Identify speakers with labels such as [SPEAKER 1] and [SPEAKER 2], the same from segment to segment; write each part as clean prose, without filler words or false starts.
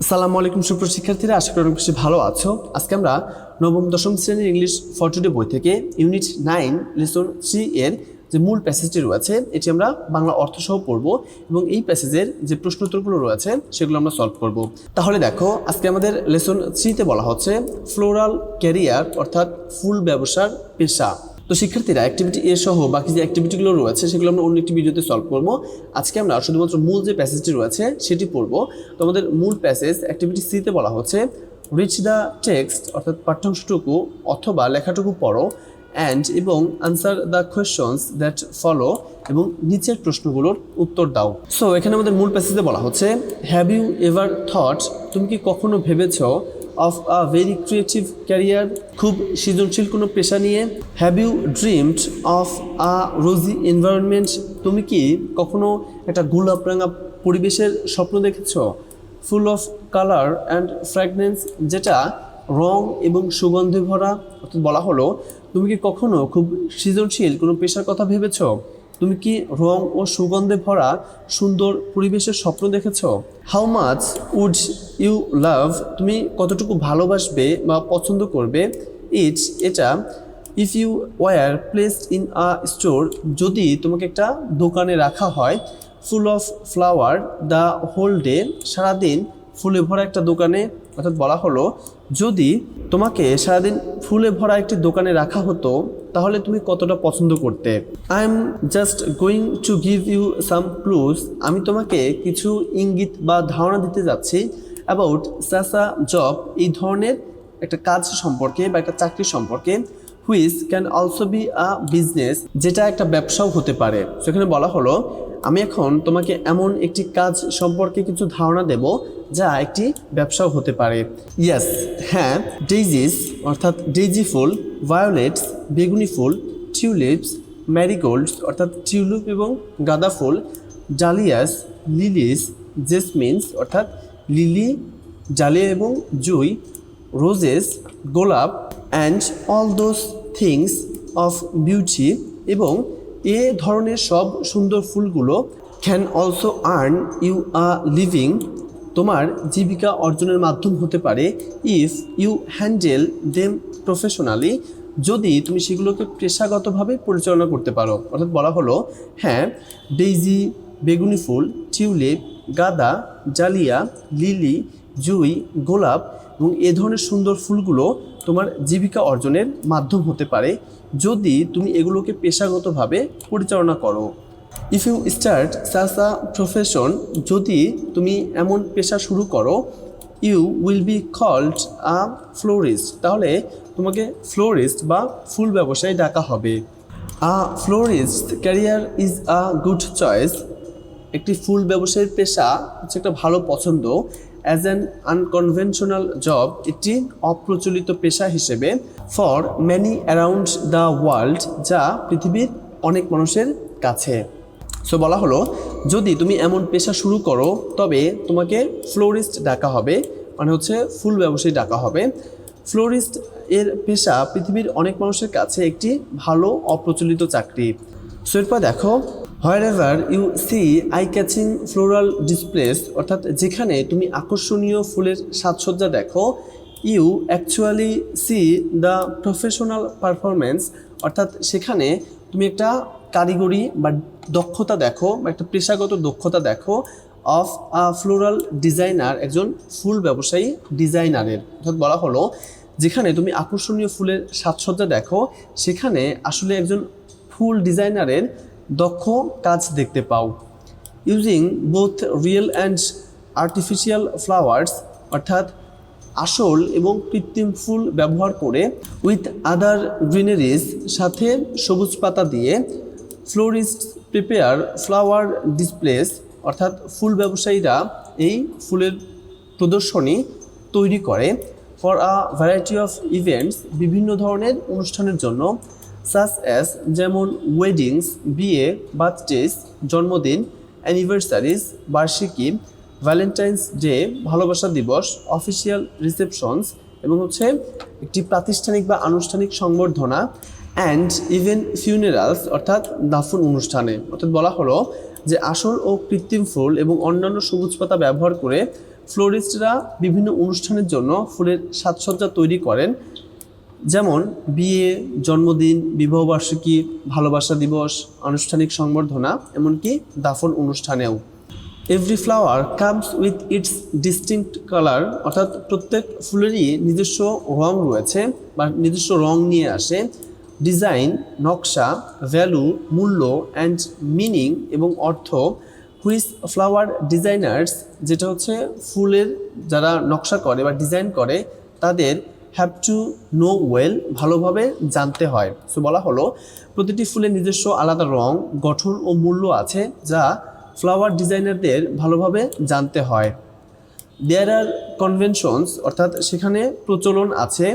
[SPEAKER 1] আসসালামু আলাইকুম সুপ্রিয় শিক্ষার্থীরা, আশা করি অনেক বেশি ভালো আছো। আজকে আমরা নবম দশম শ্রেণীর ইংলিশ ফর টুডে বই থেকে ইউনিট 9 লেসন 3 এর যে মূল প্যাসেজটি রয়েছে এটি আমরা বাংলা অর্থসহ পড়ব এবং এই প্যাসেজের যে প্রশ্নোত্তরগুলো রয়েছে সেগুলো আমরা সলভ করব। তাহলে দেখো, আজকে আমাদের লেসন 3 তে বলা হচ্ছে ফ্লোরাল ক্যারিয়ার অর্থাৎ ফুল ব্যবসার পেশা। তো শিক্ষার্থীরা, অ্যাক্টিভিটি এ সহ বাকি যে অ্যাক্টিভিটিগুলো রয়েছে সেগুলো আমরা অন্য একটি ভিডিওতে সলভ করব। আজকে আমরা শুধুমাত্র মূল যে প্যাসেজটি রয়েছে সেটি পড়ব। তো আমাদের মূল প্যাসেজ অ্যাক্টিভিটি সি তে বলা হচ্ছে রিচ দ্য টেক্সট অর্থাৎ পাঠ্যাংশটুকু অথবা লেখাটুকু পড়ো অ্যান্ড এবং answer the questions that follow এবং নিচের প্রশ্নগুলোর উত্তর দাও। সো এখানে আমাদের মূল প্যাসেজে বলা হচ্ছে হ্যাভ ইউ এভার থট, তুমি কি কখনো ভেবেছো of a very creative career, খুব সৃজনশীল কোনো পেশা নিয়ে। Have you dreamed of a rosy environment, তুমি কি কখনো একটা গোলাপ রাঙা পরিবেশের স্বপ্ন দেখেছ। Full of colour and fragrance, যেটা রং এবং সুগন্ধে ভরা। অর্থাৎ বলা হলো তুমি কি কখনো খুব সৃজনশীল কোনো পেশার কথা ভেবেছ, তুমি কি রং ও সুগন্ধে ভরা সুন্দর পরিবেশের স্বপ্ন দেখেছ। How much would you love, তুমি কতটুকু ভালোবাসবে বা পছন্দ করবে। এটা if you were placed in a store, যদি তোমাকে একটা দোকানে রাখা হয়। Full of flower the whole day, সারাদিন ফুলে ভরা একটা দোকানে। অর্থাৎ বলা হলো যদি তোমাকে সারাদিন ফুলে ভরা একটি দোকানে রাখা হতো তাহলে তুমি কতটা পছন্দ করতে। I am just going to give you some clues, আমি তোমাকে কিছু ইঙ্গিত বা ধারণা দিতে যাচ্ছি অ্যাবাউট সাসা জব, এই ধরনের একটা কাজ সম্পর্কে বা একটা চাকরি সম্পর্কে। Which can also be a business, যেটা একটা ব্যবসাও হতে পারে। সেখানে বলা হলো আমি এখন তোমাকে এমন একটি কাজ সম্পর্কে কিছু ধারণা দেব যা একটি ব্যবসাও হতে পারে। ইয়েস, হ্যাঁ। ডেইজিস অর্থাৎ ডেইজি ফুল, ভায়োলেটস বেগুনি ফুল, টিউলিপস ম্যারিগোল্ডস অর্থাৎ টিউলিপ এবং গাঁদা ফুল, ডালিয়াস লিলিস, জেসমিনস অর্থাৎ লিলি ডালিয়া এবং জুই, রোজেস গোলাপ, and all those things of beauty, এবং এ ধরনের সব সুন্দর ফুলগুলো can also earn you a living, তোমার জীবিকা অর্জনের মাধ্যম হতে পারে। If you handle them professionally, যদি তুমি সেগুলোকে পেশাগতভাবে পরিচালনা করতে পারো। অর্থাৎ বলা হলো হ্যাঁ, ডেইজি বেগুনি ফুল, টিউলিপ, গাঁদা, ডালিয়া, লিলি, জুই, গোলাপ এবং এ ধরনের সুন্দর ফুলগুলো তোমার জীবিকা অর্জনের মাধ্যম হতে পারে যদি তুমি এগুলোকে পেশাগতভাবে পরিচালনা করো। If you start such a profession, যদি তুমি এমন পেশা শুরু করো। You will be called a florist, তাহলে তোমাকে ফ্লোরিস্ট বা ফুল ব্যবসায়ী ডাকা হবে। A florist career is a good choice, একটি ফুল ব্যবসায়ীর পেশা হচ্ছে একটা ভালো পছন্দ। অ্যাজ অ্যান আনকনভেনশনাল জব, একটি অপ্রচলিত পেশা হিসেবে। For many around the world, যা পৃথিবীর অনেক মানুষের কাছে। সো বলা হলো যদি তুমি এমন পেশা শুরু করো তবে তোমাকে ফ্লোরিস্ট ডাকা হবে, মানে হচ্ছে ফুল ব্যবসায়ী ডাকা হবে। ফ্লোরিস্ট এর পেশা পৃথিবীর অনেক মানুষের কাছে একটি ভালো অপ্রচলিত চাকরি। সো এরপর দেখো wherever you see eye catching floral displays, অর্থাৎ যেখানে তুমি আকর্ষণীয় ফুলের সাজসজ্জা দেখো। You actually see the professional performance, অর্থাৎ সেখানে তুমি একটা কারিগরি বা দক্ষতা দেখো বা একটা পেশাগত দক্ষতা দেখো। অফ আ ফ্লোরাল ডিজাইনার, একজন ফুল ব্যবসায়ী ডিজাইনারের। অর্থাৎ বলা হলো যেখানে তুমি আকর্ষণীয় ফুলের সাজসজ্জা দেখো সেখানে আসলে একজন ফুল ডিজাইনারের দক্ষ কাজ দেখতে পাও। Using both real and artificial flowers, অর্থাৎ আসল এবং কৃত্রিম ফুল ব্যবহার করে। উইথ আদার গ্রিনারিজ, সাথে সবুজ পাতা দিয়ে। ফ্লোরিস্ট প্রিপেয়ার ফ্লাওয়ার ডিসপ্লেস, অর্থাৎ ফুল ব্যবসায়ীরা এই ফুলের প্রদর্শনী তৈরি করে। For a variety of events, বিভিন্ন ধরনের অনুষ্ঠানের জন্য। সাচ অ্যাজ, যেমন ওয়েডিংস বিয়ে, বার্থডেজ জন্মদিন, অ্যানিভার্সারিজ বার্ষিকী, ভ্যালেন্টাইন্স ডে ভালোবাসা দিবস, অফিসিয়াল রিসেপশনস এবং হচ্ছে একটি প্রাতিষ্ঠানিক বা আনুষ্ঠানিক সংবর্ধনা। অ্যান্ড ইভেন ফিউনারালস, অর্থাৎ দাফন অনুষ্ঠানে। অর্থাৎ বলা হলো যে আসল ও কৃত্রিম ফুল এবং অন্যান্য সবুজ পাতা ব্যবহার করে ফ্লোরিস্টরা বিভিন্ন অনুষ্ঠানের জন্য ফুলের সাজসজ্জা তৈরি করেন, যেমন বিয়ে, জন্মদিন, বিবাহবার্ষিকী, ভালোবাসা দিবস, আনুষ্ঠানিক সংবর্ধনা, এমনকি দাফন অনুষ্ঠানেও। Every flower comes with its distinct colour, অর্থাৎ প্রত্যেক ফুলেরই নিজস্ব রং রয়েছে বা নিজস্ব রং নিয়ে আসে। ডিজাইন, নকশা, ভ্যালু, মূল্য অ্যান্ড মিনিং এবং অর্থ, হুইচ ফ্লাওয়ার ডিজাইনার্স, যেটা হচ্ছে ফুলের যারা নকশা করে বা ডিজাইন করে তাদের হ্যাভ টু নো ওয়েল, ভালোভাবে জানতে হয়। সো বলা হলো প্রতিটি ফুলের নিজস্ব আলাদা রং, গঠন ও মূল্য আছে যা ফ্লাওয়ার ডিজাইনারদের ভালোভাবে জানতে হয়। দেয়ার আর কনভেনশনস, অর্থাৎ সেখানে প্রচলন আছে,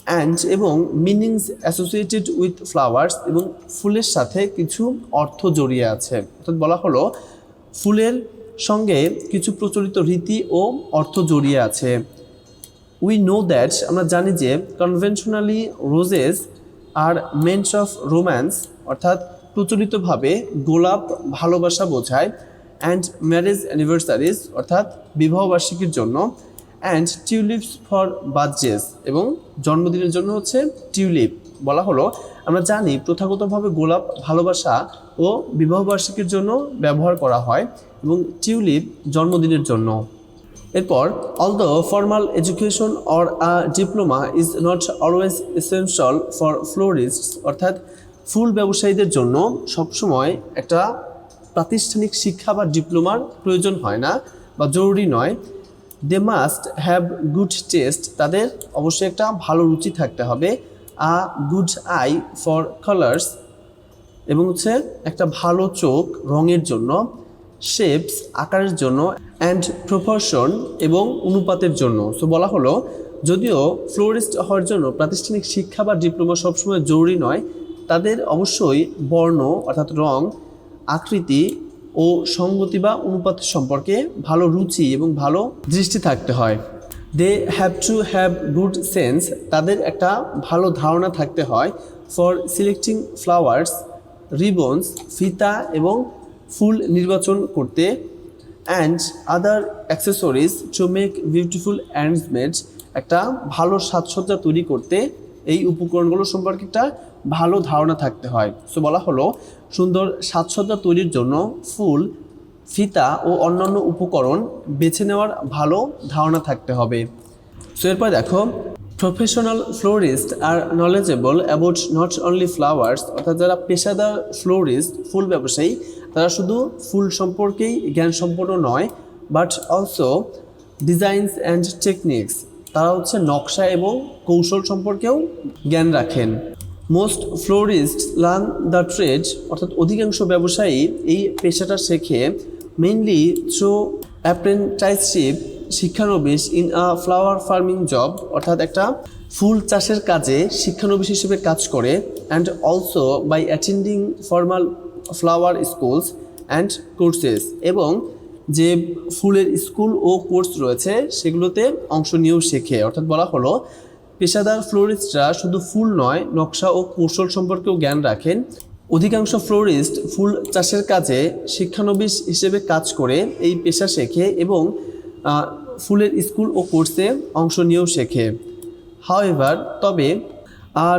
[SPEAKER 1] অ্যান্ড এবং মিনিংস অ্যাসোসিয়েটেড উইথ ফ্লাওয়ার্স, এবং ফুলের সাথে কিছু অর্থ জড়িয়ে আছে। অর্থাৎ বলা হলো ফুলের সঙ্গে কিছু প্রচলিত রীতি ও অর্থ জড়িয়ে আছে। উই নো দ্যাট, আমরা জানি যে conventionally roses are meant of romance, অর্থাৎ প্রচলিতভাবে গোলাপ ভালোবাসা বোঝায়, অ্যান্ড ম্যারেজ অ্যানিভার্সারিজ, অর্থাৎ বিবাহবার্ষিকীর জন্য, অ্যান্ড টিউলিপস ফর বার্থডেজ, এবং জন্মদিনের জন্য হচ্ছে টিউলিপ। বলা হলো আমরা জানি প্রথাগতভাবে গোলাপ ভালোবাসা ও বিবাহবার্ষিকীর জন্য ব্যবহার করা হয় এবং টিউলিপ জন্মদিনের জন্য। এরপর although formal education or a diploma is not always essential for florists, অর্থাৎ ফুল ব্যবসায়ীদের জন্য সবসময় একটা প্রাতিষ্ঠানিক শিক্ষা বা ডিপ্লোমার প্রয়োজন হয় না বা জরুরি নয়। They must have good taste, তাদের অবশ্যই একটা ভালো রুচি থাকতে হবে। A good eye for colours, এবং হচ্ছে একটা ভালো চোখ রঙের জন্য। শেপস, আকারের জন্য। অ্যান্ড প্রপোর্শন, এবং অনুপাতের জন্য। সো বলা হলো যদিও ফ্লোরিস্ট হওয়ার জন্য প্রাতিষ্ঠানিক শিক্ষা বা ডিপ্লোমা সবসময় জরুরি নয়, তাদের অবশ্যই বর্ণ অর্থাৎ রং, আকৃতি ও সঙ্গতি বা অনুপাত সম্পর্কে ভালো রুচি এবং ভালো দৃষ্টি থাকতে হয়। They have to have good sense, তাদের একটা ভালো ধারণা থাকতে হয়। ফর সিলেক্টিং ফ্লাওয়ার্স, রিবনস, ফিতা এবং ফুল নির্বাচন করতে। And other accessories to make beautiful arrangements, একটা ভালো সাজসজ্জা তৈরি করতে এই উপকরণগুলো সম্পর্কে একটা ভালো ধারণা থাকতে হয়। সো বলা হলো সুন্দর সাজসজ্জা তৈরির জন্য ফুল, ফিতা ও অন্যান্য উপকরণ বেছে নেওয়ার ভালো ধারণা থাকতে হবে। সো এরপর দেখো professional florist are knowledgeable about not only flowers, অর্থাৎ যারা পেশাদার ফ্লোরিস্ট ফুল ব্যবসায়ী তারা শুধু ফুল সম্পর্কেই জ্ঞান সম্পন্ন নয়, but also designs and techniques, তারা হচ্ছে নকশা এবং কৌশল সম্পর্কেও জ্ঞান রাখেন। Most florist learn the trade, অর্থাৎ অধিকাংশ ব্যবসায়ী এই পেশাটা শেখে মেইনলি থ্রু অ্যাপ্রেন্টাইসশিপ, শিক্ষানবিশ, in a flower farming job, অর্থাৎ একটা ফুল চাষের কাজে শিক্ষানবিশ হিসেবে কাজ করে। And also by attending formal flower schools and courses, এবং যে ফুলের স্কুল ও কোর্স রয়েছে সেগুলোতে অংশ নিয়েও শেখে। অর্থাৎ বলা হলো পেশাদার ফ্লোরিস্টরা শুধু ফুল নয়, নকশা ও কৌশল সম্পর্কেও জ্ঞান রাখেন। অধিকাংশ ফ্লোরিস্ট ফুল চাষের কাজে শিক্ষানবিশ হিসেবে কাজ করে এই পেশা শেখে এবং ফুলের স্কুল ও কোর্সে অংশ নিয়েও শেখে। হাউএভার, তবে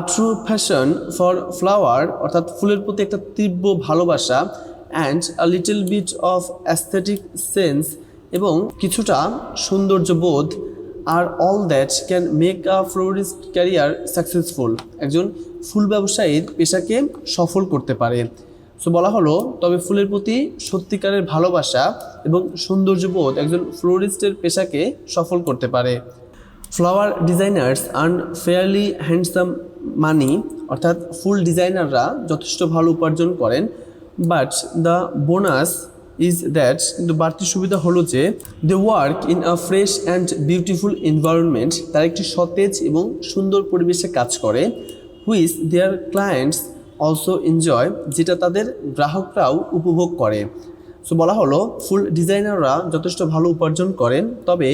[SPEAKER 1] ট্রু প্যাশন ফর ফ্লাওয়ার, অর্থাৎ ফুলের প্রতি একটা তীব্র ভালোবাসা, and a little bit of aesthetic sense, এবং কিছুটা সৌন্দর্যবোধ, are all that can make a florist career successful, একজন ফুল ব্যবসায়ীর পেশাকে সফল করতে পারে। সো বলা হলো তবে ফুলের প্রতি সত্যিকারের ভালোবাসা এবং সৌন্দর্যবোধ একজন ফ্লোরিস্টের পেশাকে সফল করতে পারে। Flower designers earn fairly handsome money, অর্থাৎ ফুল ডিজাইনাররা যথেষ্ট ভালো উপার্জন করেন। But the bonus is that, কিন্তু বাড়তি সুবিধা হলো যে they work in a fresh and beautiful environment, তারা একটি সতেজ এবং সুন্দর পরিবেশে কাজ করে। Which their clients also enjoy, যেটা তাদের গ্রাহকরাও উপভোগ করে। সো বলা হলো ফুল ডিজাইনাররা যথেষ্ট ভালো উপার্জন করেন, তবে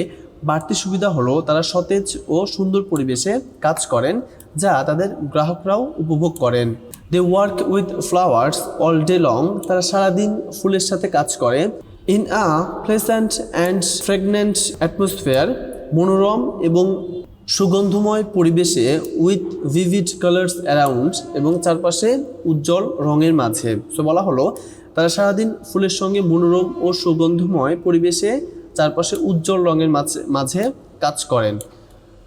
[SPEAKER 1] বাড়তি সুবিধা হলো তারা সতেজ ও সুন্দর পরিবেশে কাজ করেন যা তাদের গ্রাহকরাও উপভোগ করেন। They work with flowers all day long, তারা সারাদিন ফুলের সাথে কাজ করে। In a pleasant and fragrant atmosphere, মনোরম এবং সুগন্ধময় পরিবেশে, উইথ ভিভিড কালার্স অ্যারাউন্ড, এবং চারপাশে উজ্জ্বল রঙের মাঝে। সো বলা হলো তারা সারাদিন ফুলের সঙ্গে মনোরম ও সুগন্ধময় পরিবেশে চারপাশে উজ্জ্বল রঙের মাঝে কাজ করেন।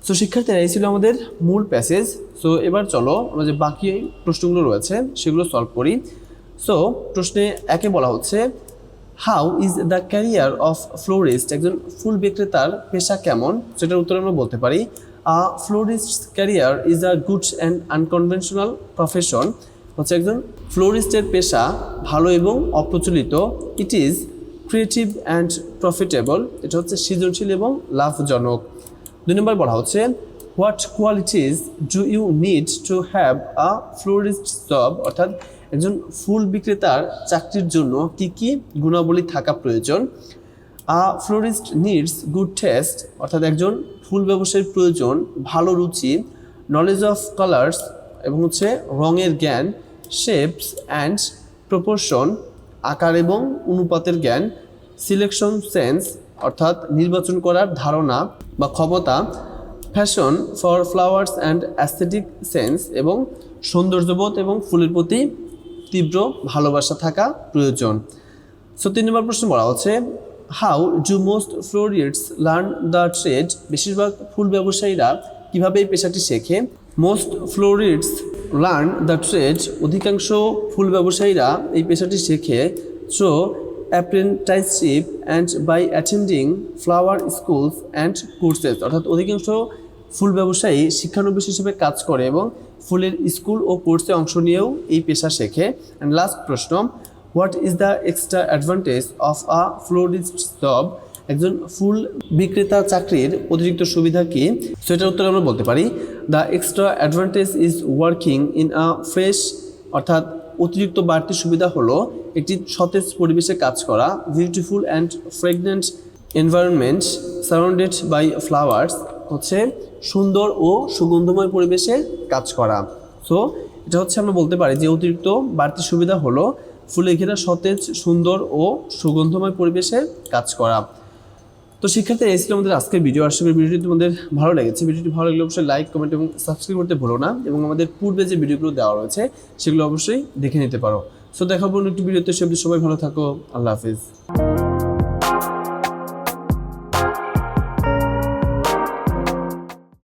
[SPEAKER 1] সো শিক্ষার্থীরা এই ছিল আমাদের মূল প্যাসেজ। সো এবার চলো আমরা যে বাকি প্রশ্নগুলো রয়েছে সেগুলো সলভ করি। সো প্রশ্নে একে বলা হচ্ছে, how is the career of florist, একজন ফুল বিক্রেতার পেশা কেমন? সেটার উত্তরে আমরা বলতে পারি, a florist career is a good and unconventional profession. হচ্ছে একজন ফ্লোরিস্টের পেশা ভালো এবং অপ্রচলিত। It is creative and profitable, এটা হচ্ছে সৃজনশীল এবং লাভজনক। 2 নম্বর বলা হচ্ছে, what qualities do you need to have a florist job, অর্থাৎ একজন ফুল বিক্রেতার চাকরির জন্য কি কি গুণাবলী থাকা প্রয়োজন? আ ফ্লোরিস্ট নিডস গুড টেস্ট, অর্থাৎ একজন ফুল ব্যবসায়ীর প্রয়োজন ভালো রুচি, নলেজ অফ কালার্স, এবং হচ্ছে রঙের জ্ঞান, শেপস অ্যান্ড প্রপোর্শন, আকার এবং অনুপাতের জ্ঞান, সিলেকশন সেন্স, অর্থাৎ নির্বাচন করার ধারণা বা ক্ষমতা, fashion for flowers and aesthetic sense, এবং সৌন্দর্যবোধ এবং ফুলের প্রতি তীব্র ভালোবাসা থাকা প্রয়োজন। সো 3 নম্বর প্রশ্ন বলা হচ্ছে, how do most florists learn the trade, বেশিরভাগ ফুল ব্যবসায়ীরা কীভাবে এই পেশাটি শেখে? Most florists learn the trade, অধিকাংশ ফুল ব্যবসায়ীরা এই পেশাটি শেখে through apprenticeship and by attending flower schools and courses, অর্থাৎ অধিকাংশ ফুল ব্যবসায়ী শিক্ষানবিশ হিসেবে কাজ করে এবং ফুলের স্কুল ও কোর্সে অংশ নিয়েও এই পেশা শেখে। অ্যান্ড লাস্ট প্রশ্ন, what is the extra advantage of a florist job, একজন ফুল বিক্রেতা চাকরির অতিরিক্ত সুবিধা কি? সো এটার উত্তরে আমরা বলতে পারি, the extra advantage is working in a fresh, অর্থাৎ অতিরিক্ত বাড়তি সুবিধা হলো একটি সতেজ পরিবেশে কাজ করা, beautiful and fragrant environment surrounded by flowers, হচ্ছে সুন্দর ও সুগন্ধময় পরিবেশে কাজ করা। সো এটা হচ্ছে আমরা বলতে পারি যে অতিরিক্ত বাড়তি সুবিধা হলো ফুলে ঘেরা সতেজ, সুন্দর ও সুগন্ধময় পরিবেশে কাজ করা। তো শিক্ষার্থী এই ছিল আমাদের আজকের ভিডিও। আশা করি ভিডিওটি তোমাদের ভালো লেগেছে। ভিডিওটি ভালো লাগলে অবশ্যই লাইক, কমেন্ট এবং সাবস্ক্রাইব করতে ভুলো না, এবং আমাদের পূর্বে যে ভিডিওগুলো দেওয়া রয়েছে সেগুলো অবশ্যই দেখে নিতে পারো। সো দেখাবো অন্য একটি ভিডিওতে। সবাই ভালো থাকো। আল্লাহ হাফিজ।